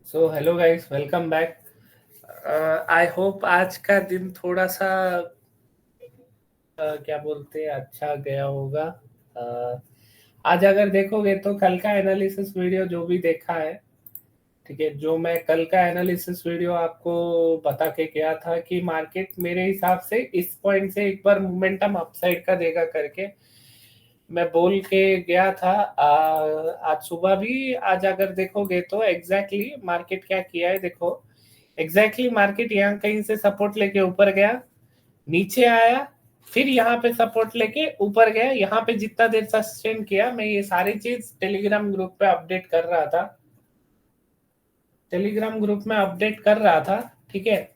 So hello guys, welcome back. I hope आज का दिन थोड़ा सा क्या बोलते हैं अच्छा गया होगा। uh, आज अगर देखोगे तो कल का एनालिसिस वीडियो जो भी देखा है, ठीक है, जो मैं कल का एनालिसिस वीडियो आपको बता के गया था कि मार्केट मेरे हिसाब से इस पॉइंट से एक बार मोमेंटम अपसाइड का देगा करके मैं बोल के गया था। आज सुबह भी, आज अगर देखोगे तो एग्जैक्टली मार्केट क्या किया है देखो। एग्जैक्टली मार्केट यहाँ कहीं से सपोर्ट लेके ऊपर गया, नीचे आया, फिर यहाँ पे सपोर्ट लेके ऊपर गया, यहाँ पे जितना देर सस्टेन किया। मैं ये सारी चीज टेलीग्राम ग्रुप पे अपडेट कर रहा था, टेलीग्राम ग्रुप में अपडेट कर रहा था। ठीक है,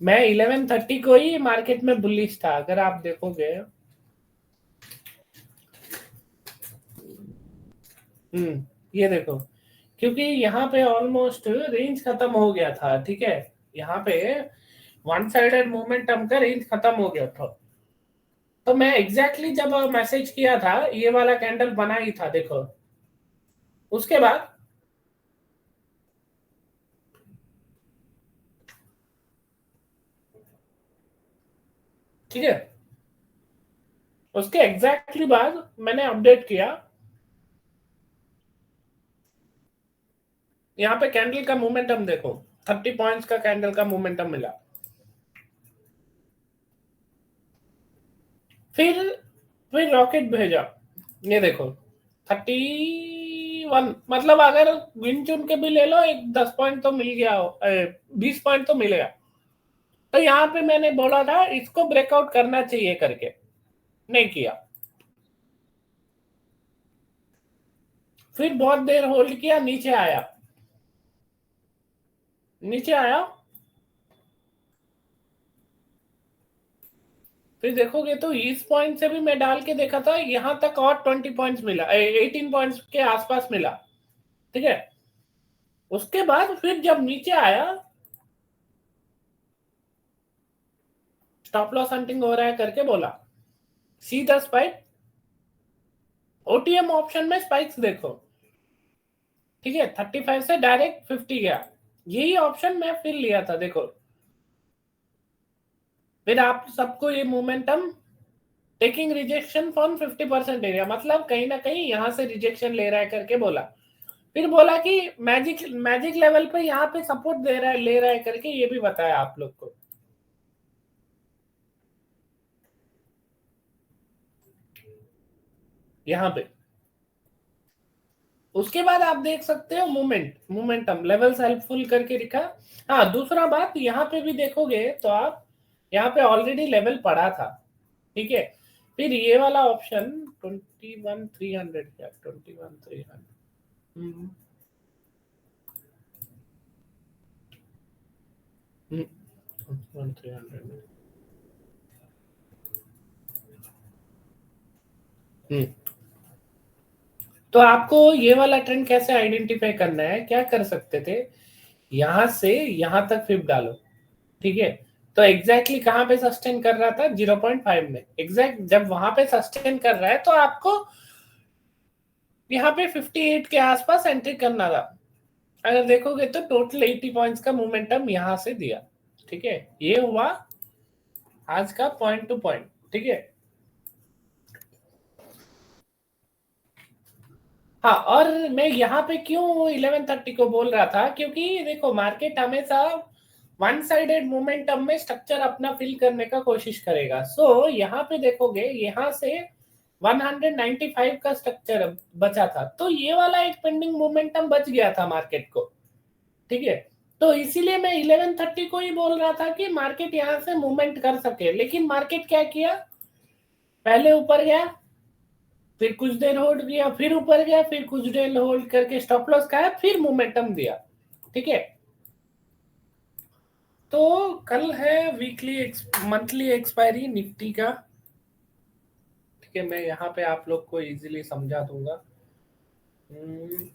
मैं 11:30 को ही मार्केट में बुलिश था। अगर आप देखोगे, ये देखो, क्योंकि यहाँ पे ऑलमोस्ट रेंज खत्म हो गया था। ठीक है, यहाँ पे वन साइडेड मोमेंटम का रेंज खत्म हो गया था। तो मैं एग्जैक्टली जब मैसेज किया था, ये वाला कैंडल बना ही था देखो। उसके बाद ठीक है, उसके एग्जैक्टली बाद मैंने अपडेट किया। यहाँ पे कैंडल का मोमेंटम देखो, 30 पॉइंट्स का कैंडल का मोमेंटम मिला। फिर फिर रॉकेट भेजा, ये देखो 31। मतलब अगर गिन चुन के भी ले लो, एक 10 पॉइंट तो मिल गया हो, 20 पॉइंट तो मिलेगा। तो यहाँ पे मैंने बोला था इसको ब्रेकआउट करना चाहिए करके, नहीं किया। फिर बहुत देर होल्ड किया, नीचे आया, नीचे आया। फिर देखोगे तो इस पॉइंट से भी मैं डाल के देखा था, यहां तक और 20 पॉइंट्स मिला, 18 पॉइंट्स के आसपास मिला। ठीक है, उसके बाद फिर जब नीचे आया, स्टॉप लॉस हंटिंग हो रहा है करके बोला, सीधा स्पाइक। ओटीएम ऑप्शन में स्पाइक्स देखो, ठीक है, 35 से डायरेक्ट 50 गया। यही ऑप्शन मैं फिर लिया था देखो। फिर आप सबको ये momentum taking rejection from 50% area, मतलब कहीं ना कहीं यहां से रिजेक्शन ले रहा है करके बोला। फिर बोला कि मैजिक मैजिक लेवल पे यहाँ पे सपोर्ट दे रहा है, ले रहा है करके ये भी बताया आप लोग को। यहाँ पे उसके बाद आप देख सकते हो मोमेंटम लेवल्स हेल्पफुल करके लिखा। हाँ, दूसरा बात यहाँ पे भी देखोगे तो आप यहाँ पे ऑलरेडी लेवल पड़ा था। ठीक है, फिर ये वाला ऑप्शन 21,300 क्या, 21,300, 21,300। तो आपको ये वाला ट्रेंड कैसे आइडेंटिफाई करना है, क्या कर सकते थे, यहां से यहां तक फिर डालो। ठीक है, तो एग्जैक्टली कहां पे सस्टेन कर रहा था, 0.5 में। एग्जैक्ट जब वहां पे सस्टेन कर रहा है तो आपको यहाँ पे 58 के आसपास एंट्री करना था। अगर देखोगे तो टोटल 80 पॉइंट्स का मोमेंटम यहां से दिया। ठीक है, ये हुआ आज का पॉइंट टू पॉइंट। ठीक है, हाँ, और मैं यहाँ पे क्यों 11:30 को बोल रहा था, क्योंकि देखो मार्केट हमेशा वन साइडेड मोमेंटम में स्ट्रक्चर अपना फिल करने का कोशिश करेगा। सो यहाँ पे देखोगे, यहाँ से 195 का स्ट्रक्चर बचा था, तो ये वाला एक पेंडिंग मोमेंटम बच गया था मार्केट को। ठीक है, तो इसीलिए मैं 11:30 को ही बोल रहा था कि मार्केट यहाँ से मूवमेंट कर सके। लेकिन मार्केट क्या किया, पहले ऊपर गया, फिर कुछ देर होल्ड किया, फिर ऊपर गया, फिर कुछ देर होल्ड करके स्टॉप लॉस खाया, फिर मोमेंटम दिया। ठीक है, तो कल है वीकली मंथली एक्सपायरी निफ्टी का। ठीक है, मैं यहाँ पे आप लोग को इजीली समझा दूंगा।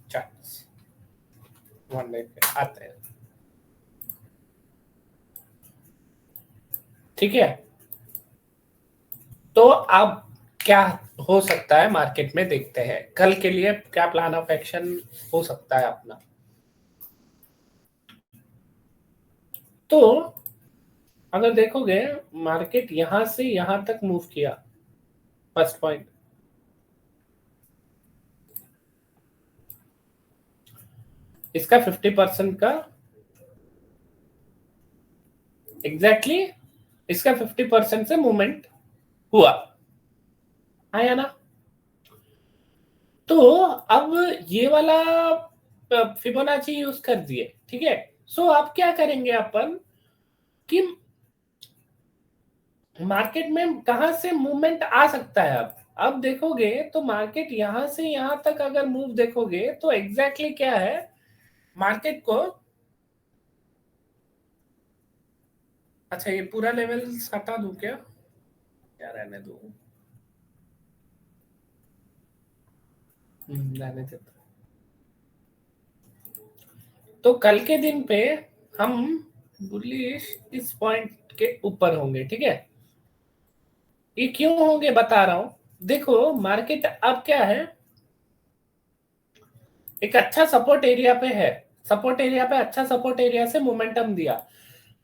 चार्ट्स 1 मिनट पे आते हैं। ठीक है, तो अब क्या हो सकता है मार्केट में, देखते हैं कल के लिए क्या प्लान ऑफ एक्शन हो सकता है अपना। तो अगर देखोगे मार्केट यहां से यहां तक मूव किया, फर्स्ट पॉइंट, इसका 50% का एग्जैक्टली इसका 50% से मूवमेंट हुआ, आया ना। तो अब ये वाला फिबोनाची यूज कर दिए, ठीक है। सो अब क्या करेंगे अपन कि मार्केट में कहां से मूवमेंट आ सकता है। अब देखोगे तो मार्केट यहां से यहां तक अगर मूव देखोगे तो एग्जैक्टली क्या है, मार्केट को, अच्छा ये पूरा लेवल हटा दूं क्या, रहने दूं, रहने देता। तो कल के दिन पे हम बुलिश इस पॉइंट के ऊपर होंगे, ठीक है। ये क्यों होंगे बता रहा हूं। देखो मार्केट अब क्या है, एक अच्छा सपोर्ट एरिया पे है, सपोर्ट एरिया पे अच्छा सपोर्ट एरिया से मोमेंटम दिया।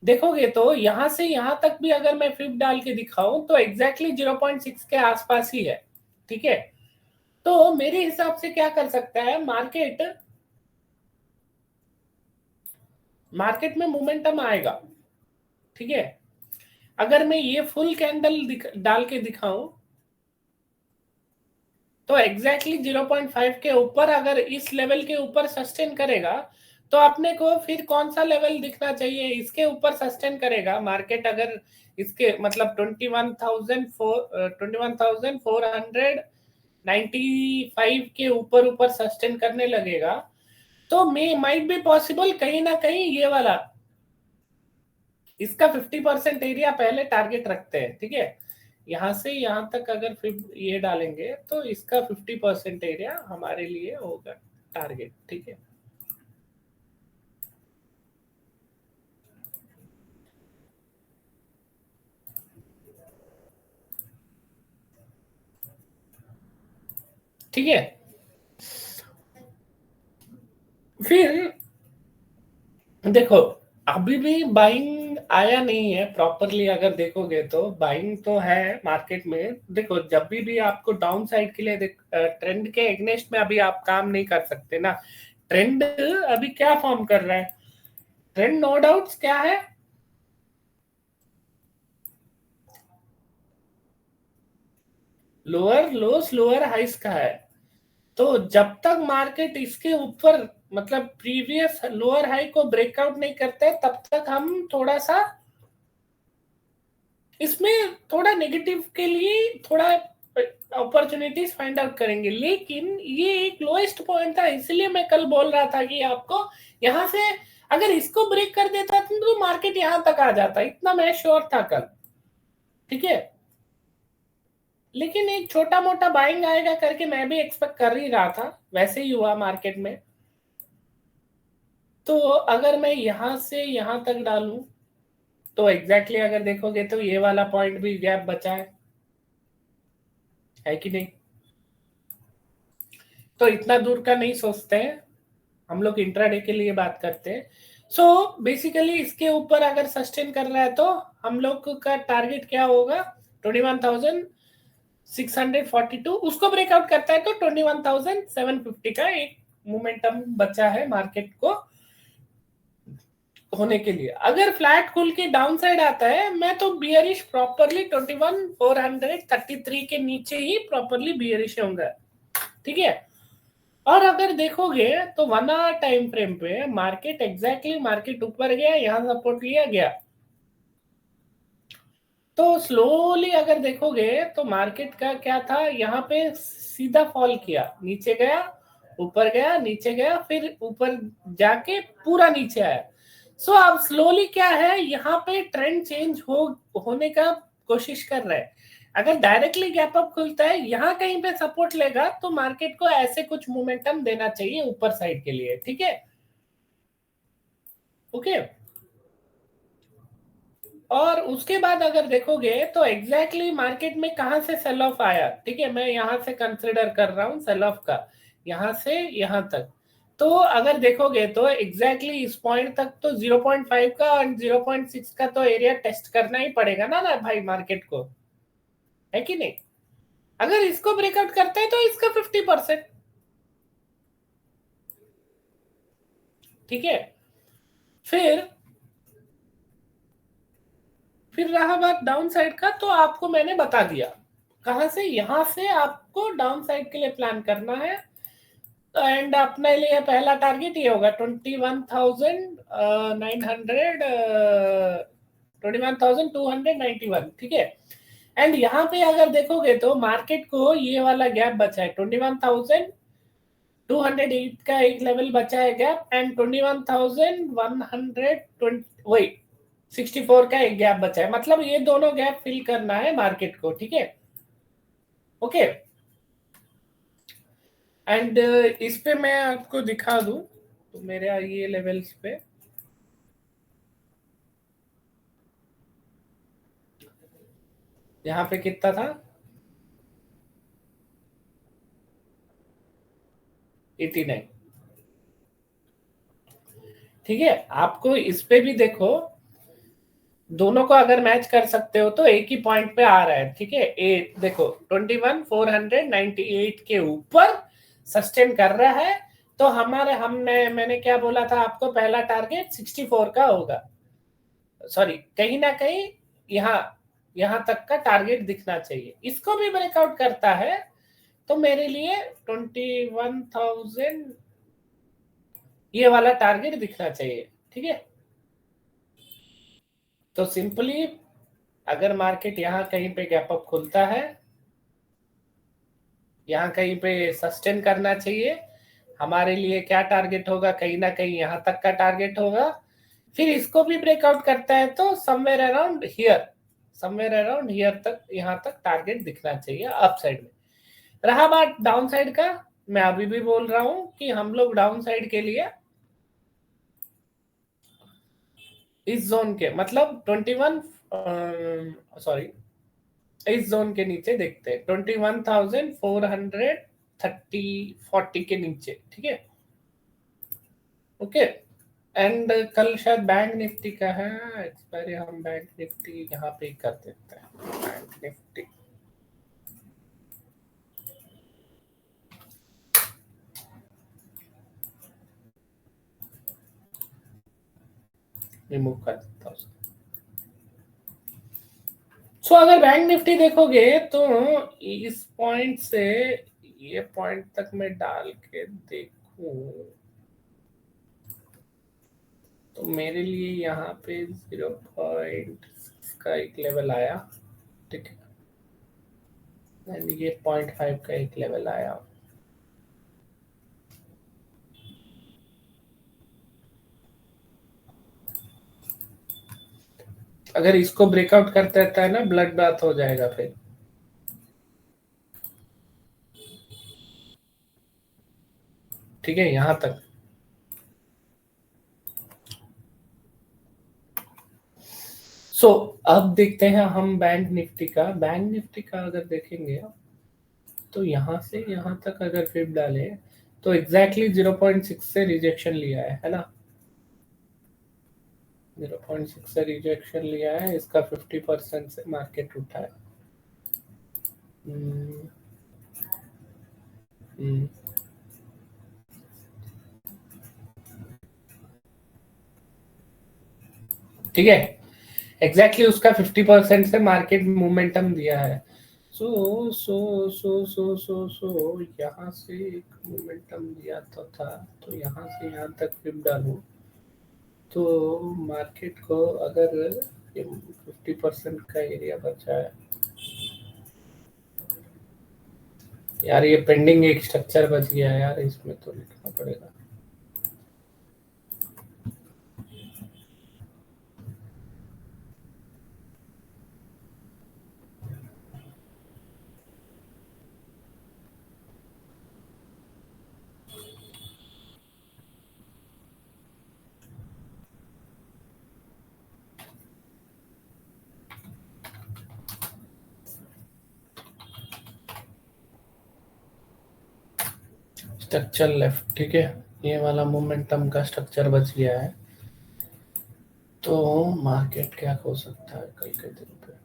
देखोगे तो यहां से यहां तक भी अगर मैं फिब डाल के दिखाऊं तो एग्जैक्टली 0.6 के आसपास ही है, ठीक है। तो मेरे हिसाब से क्या कर सकता है मार्केट, मार्केट में मोमेंटम आएगा, ठीक है। अगर मैं ये फुल कैंडल डाल के दिखाऊं तो एग्जैक्टली 0.5 के ऊपर अगर इस लेवल के ऊपर सस्टेन करेगा तो अपने को फिर कौन सा लेवल दिखना चाहिए, इसके ऊपर सस्टेन करेगा मार्केट। अगर इसके मतलब 21,495 के ऊपर ऊपर सस्टेन करने लगेगा तो मे माइट बी पॉसिबल कहीं ना कहीं ये वाला, इसका 50% एरिया पहले टारगेट रखते हैं, ठीक है। यहां से यहां तक अगर फिर ये डालेंगे तो इसका 50% एरिया हमारे लिए होगा टारगेट, ठीक है। ठीक है, फिर देखो अभी भी बाइंग आया नहीं है प्रॉपरली। अगर देखोगे तो बाइंग तो है मार्केट में। देखो जब भी आपको डाउन साइड के लिए ट्रेंड के एग्नेस्ट में अभी आप काम नहीं कर सकते ना। ट्रेंड अभी क्या फॉर्म कर रहा है, ट्रेंड नो डाउट्स क्या है, लोअर लोस लोअर हाइस का है। तो जब तक मार्केट इसके ऊपर मतलब प्रीवियस लोअर हाई को ब्रेकआउट नहीं करते तब तक हम थोड़ा सा इसमें थोड़ा नेगेटिव के लिए थोड़ा अपॉर्चुनिटीज फाइंड आउट करेंगे। लेकिन ये एक लोएस्ट पॉइंट था, इसलिए मैं कल बोल रहा था कि आपको यहां से अगर इसको ब्रेक कर देता तो मार्केट यहां तक आ जाता, इतना मैं श्योर था कल, ठीक है। लेकिन एक छोटा मोटा बाइंग आएगा करके मैं भी एक्सपेक्ट कर ही रहा था, वैसे ही हुआ मार्केट में। तो अगर मैं यहां से यहां तक डालूं तो एग्जैक्टली अगर देखोगे तो ये वाला पॉइंट भी गैप बचा है कि नहीं। तो इतना दूर का नहीं सोचते हैं हम लोग, इंट्राडे के लिए बात करते हैं। सो बेसिकली इसके ऊपर अगर सस्टेन कर रहा है तो हम लोग का टारगेट क्या होगा, 21,642। उसको ब्रेकआउट करता है तो 21,750 का एक मोमेंटम बचा है मार्केट को होने के लिए। अगर फ्लैट खुल के डाउन साइड आता है मैं तो बियरिश प्रॉपरली 21,433 के नीचे ही प्रॉपरली बियरिश होगा, ठीक है। और अगर देखोगे तो 1 आवर टाइम फ्रेम पे मार्केट एग्जैक्टली मार्केट ऊपर गया, यहां सपोर्ट लिया गया। तो स्लोली अगर देखोगे तो मार्केट का क्या था, यहाँ पे सीधा फॉल किया, नीचे गया, ऊपर गया, नीचे गया, फिर ऊपर जाके पूरा नीचे आया। सो अब स्लोली क्या है, यहाँ पे ट्रेंड चेंज होने का कोशिश कर रहा है। अगर डायरेक्टली गैप अप खुलता है, यहाँ कहीं पे सपोर्ट लेगा तो मार्केट को ऐसे कुछ मोमेंटम देना चाहिए ऊपर साइड के लिए, ठीक है। ओके, और उसके बाद अगर देखोगे तो एग्जैक्टली मार्केट में कहां से सेल ऑफ आया, ठीक है। मैं यहां से कंसिडर कर रहा हूं सेल ऑफ का, यहां से यहां तक तो अगर देखोगे तो एग्जैक्टली इस पॉइंट तक तो 0.5 का और 0.6 का तो एरिया टेस्ट करना ही पड़ेगा ना भाई मार्केट को, है कि नहीं? अगर इसको ब्रेकआउट करते हैं तो इसका 50%, ठीक है। फिर रहा बात डाउन साइड का, तो आपको मैंने बता दिया कहां से, यहां से आपको डाउन साइड के लिए प्लान करना है। एंड अपने लिए पहला टारगेट ये होगा 21,291, ठीक है। एंड यहाँ पे अगर देखोगे तो मार्केट को ये वाला गैप बचा है, 21,208 का एक लेवल बचा है गैप, एंड 21,120 वही 64 का एक गैप बचा है, मतलब ये दोनों गैप फिल करना है मार्केट को, ठीक है। ओके, एंड इस पे मैं आपको दिखा दूं तो मेरे ये लेवल्स पे यहाँ पे कितना था, 89, ठीक है। आपको इस पे भी देखो, दोनों को अगर मैच कर सकते हो तो एक ही पॉइंट पे आ रहा है, ठीक है। ए देखो 21,498 के ऊपर सस्टेन कर रहा है, तो हमारे हमने मैंने क्या बोला था आपको, पहला टारगेट 64 का होगा, सॉरी कहीं ना कहीं यहाँ यहाँ तक का टारगेट दिखना चाहिए। इसको भी ब्रेकआउट करता है तो मेरे लिए 21,000 ये वाला टारगेट दिखना चाहिए, ठीक है। तो सिंपली अगर मार्केट यहाँ कहीं पे गैप अप खुलता है, यहाँ कहीं पे सस्टेन करना चाहिए, हमारे लिए क्या टारगेट होगा, कहीं ना कहीं यहाँ तक का टारगेट होगा। फिर इसको भी ब्रेकआउट करता है तो समवेयर अराउंड हियर तक, यहाँ तक टारगेट दिखना चाहिए अप साइड में। रहा बात डाउन साइड का, मैं अभी भी बोल रहा हूं कि हम लोग डाउन साइड के लिए इस जोन के मतलब 21 सॉरी इस जोन के नीचे देखते हैं, 21,430 के नीचे, ठीक है। ओके, एंड कल शायद बैंक निफ्टी का है एक्सपायरी, हम बैंक निफ्टी यहाँ पे कर देते हैं, बैंक निफ्टी रिमूव कर देता हूँ। सो अगर बैंक निफ्टी देखोगे तो इस पॉइंट से ये पॉइंट तक मैं डाल के देखूं तो मेरे लिए यहाँ पे 0.6 का एक लेवल आया, ठीक है, एंड ये 0.5 का एक लेवल आया। अगर इसको ब्रेकआउट करता रहता है ना, ब्लड बाथ हो जाएगा फिर, ठीक है, यहां तक। सो अब देखते हैं हम बैंक निफ्टी का। बैंक निफ्टी का अगर देखेंगे तो यहां से यहां तक अगर फिर डाले तो एग्जैक्टली 0.6 से रिजेक्शन लिया है ना, 0.6 से रिजेक्शन लिया है, इसका 50% से मार्केट उठा है। हम्म, हम्म, ठीक है, एग्जैक्टली उसका 50% से मार्केट मोमेंटम दिया है। सो यहाँ से एक मोमेंटम दिया था, तो यहाँ से यहाँ तक फिर डालूं तो मार्केट को अगर ये 50% का एरिया बचा है, यार ये पेंडिंग एक स्ट्रक्चर बच गया है यार, इसमें तो लिखना पड़ेगा। स्ट्रक्चर लेफ्ट, ठीक है, ये वाला मोमेंटम का स्ट्रक्चर बच गया है, तो मार्केट क्या हो सकता है कल के दिन पे।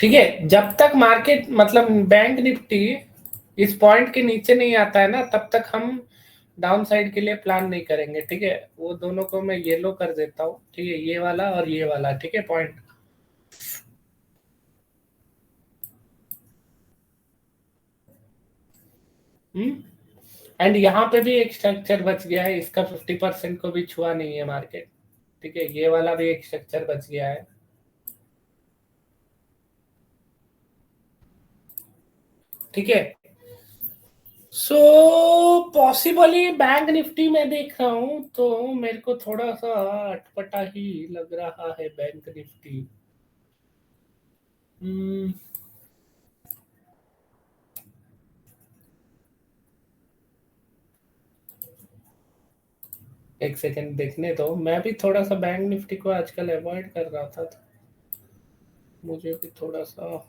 ठीक है, जब तक मार्केट मतलब बैंक निफ्टी इस पॉइंट के नीचे नहीं आता है ना, तब तक हम डाउन साइड के लिए प्लान नहीं करेंगे। ठीक है, वो दोनों को मैं येलो कर देता हूँ। ठीक है, ये वाला और ये वाला। ठीक है, पॉइंट। एंड यहाँ पे भी एक स्ट्रक्चर बच गया है, इसका 50% को भी छुआ नहीं है मार्केट। ठीक है, ये वाला भी एक स्ट्रक्चर बच गया है। ठीक है, सो पॉसिबली बैंक निफ्टी में देख रहा हूँ, तो मेरे को थोड़ा सा अटपटा ही लग रहा है बैंक निफ्टी। हम्म, एक सेकंड देखने दो, मैं भी थोड़ा सा बैंक निफ्टी को आजकल अवॉइड कर रहा था, तो मुझे भी थोड़ा सा।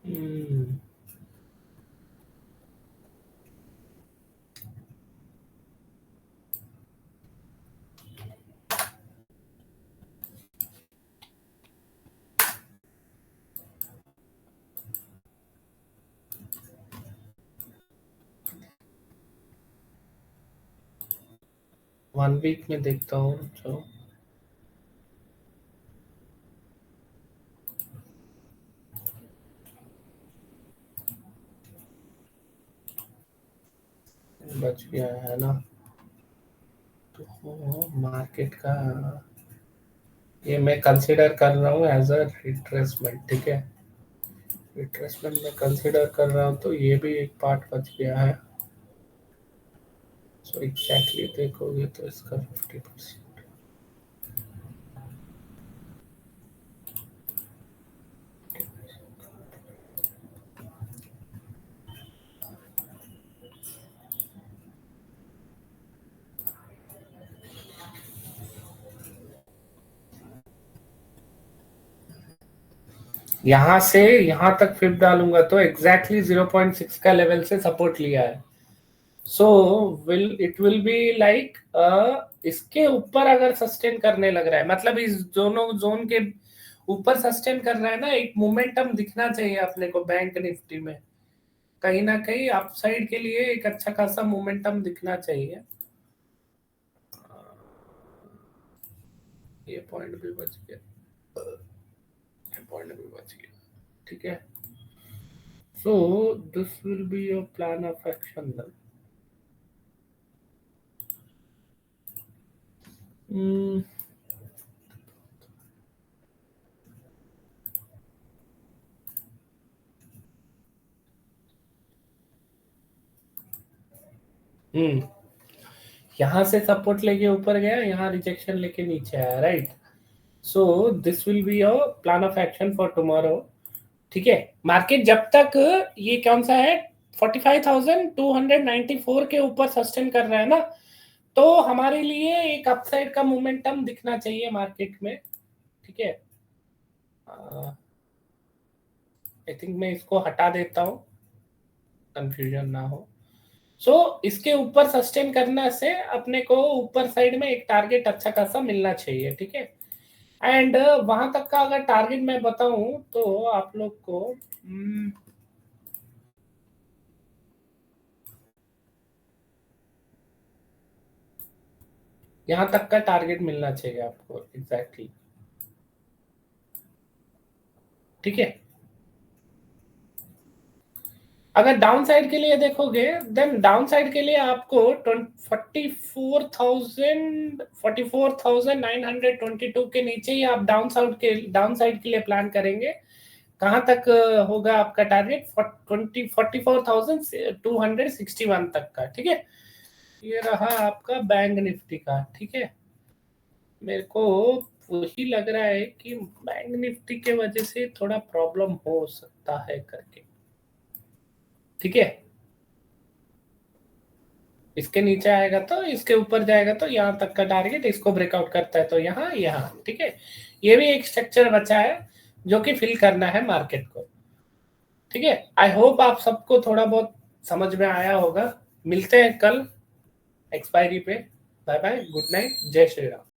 हम्म, 1 वीक में देखता हूँ जो। बच गया है ना, तो मार्केट का ये मैं कंसिडर कर रहा हूँ एज अ रिट्रेसमेंट। ठीक है, रिट्रेसमेंट में कंसिडर कर रहा हूँ, तो ये भी एक पार्ट बच गया है। सो एग्जैक्टली देखोगे तो इसका 50%। यहाँ से यहाँ तक फिर डालूंगा तो एग्जैक्टली 0.6 का लेवल से सपोर्ट लिया है। सो विल बी लाइक इसके ऊपर अगर सस्टेन करने लग रहा है, मतलब इस दोनों जोन के ऊपर सस्टेन कर रहा है ना, एक मोमेंटम दिखना चाहिए अपने को बैंक निफ्टी में। कहीं ना कहीं अपसाइड के लिए एक अच्छा खासा मोमेंटम दिखना चाहिए। ये पॉइंट भी बच गया, ये पॉइंट भी बच गया। ठीक है, so this will be your plan of action. Hmm, यहाँ से सपोर्ट लेके ऊपर गया, यहाँ रिजेक्शन लेके नीचे आया, right. So this will be your plan of action for tomorrow. ठीक है, मार्केट जब तक ये कौन सा है 45,294 के ऊपर सस्टेन कर रहा है ना, तो हमारे लिए एक अपसाइड का मोमेंटम दिखना चाहिए मार्केट में। ठीक है, आई थिंक मैं इसको हटा देता हूँ, कंफ्यूजन ना हो। सो इसके ऊपर सस्टेन करने से अपने को ऊपर साइड में एक टारगेट अच्छा खासा मिलना चाहिए। ठीक है, एंड वहां तक का अगर टारगेट मैं बताऊं तो आप लोग को यहाँ तक का टारगेट मिलना चाहिए आपको एग्जैक्टली exactly. ठीक है, अगर डाउन साइड के लिए देखोगे, देन डाउन साइड के लिए आपको 44,922 के नीचे ही आप डाउन साइड के लिए प्लान करेंगे। कहाँ तक होगा आपका टारगेट 44,261 तक का। ठीक है, ये रहा आपका बैंक निफ्टी का। ठीक है, मेरे को वही लग रहा है कि बैंक निफ्टी के वजह से थोड़ा प्रॉब्लम हो सकता है करके। ठीक है, इसके नीचे आएगा तो इसके ऊपर जाएगा तो यहाँ तक का टारगेट इसको ब्रेकआउट करता है तो यहाँ यहाँ, ठीक है। ये भी एक स्ट्रक्चर बचा है जो कि फिल करना है मार्केट को, ठीक है। आई होप आप सबको थोड़ा बहुत समझ में आया होगा। मिलते हैं कल एक्सपायरी पे। बाय बाय, गुड नाइट, जय श्री राम।